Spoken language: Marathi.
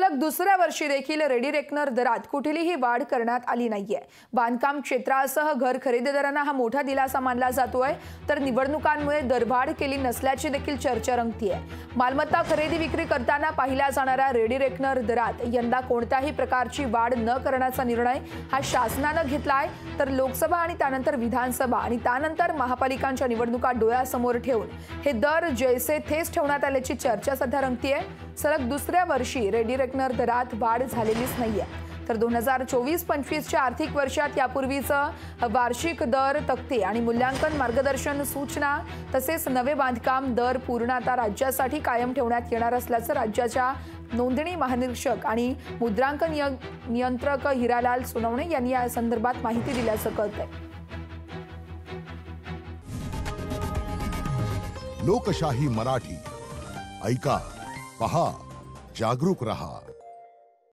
सलग दुसऱ्या वर्षी देखील रेडी रेकनर दरात कुठलीही वाढ करण्यात आली नाहीये। बांधकाम क्षेत्रासह घर खरेदीदारांना हा मोठा दिलासा मानला जातोय, तर निवडणुकांमुळे दरवाढ केली नसल्याची देखील चर्चा रंगतीये। मालमत्ता खरेदी विक्री करताना पाहिल्या जाणाऱ्या रेडी रेकनर दरात यंदा कोणत्याही प्रकारची वाढ न करण्याचा निर्णय हा शासनाने घेतलाय, तर लोकसभा आणि त्यानंतर विधानसभा आणि त्यानंतर महापालिकांच्या निवडणुका डोळ्यासमोर ठेवून हे दर जैसे थेच ठेवण्यात आल्याची चर्चा सध्या रंगतीये। सलग दुसऱ्या वर्षी रेडी रेकनर दरात वाढ झालेलीच नाहीये, तर 2024-25च्या आर्थिक वर्षात यापूर्वीचं वार्षिक दर तक्ते आणि मूल्यांकन मार्गदर्शन सूचना तसेच नवे बांधकाम दर पूर्णतः राज्यासाठी कायम ठेवण्यात येणार असल्याचं राज्याच्या नोंदणी महानिरीक्षक आणि मुद्रांक नियंत्रक हिरालाल सोनवणे यांनी या संदर्भात माहिती दिल्याचं कळतंय। लोकशाही मराठी ऐका, पहा, जागरूक रहा।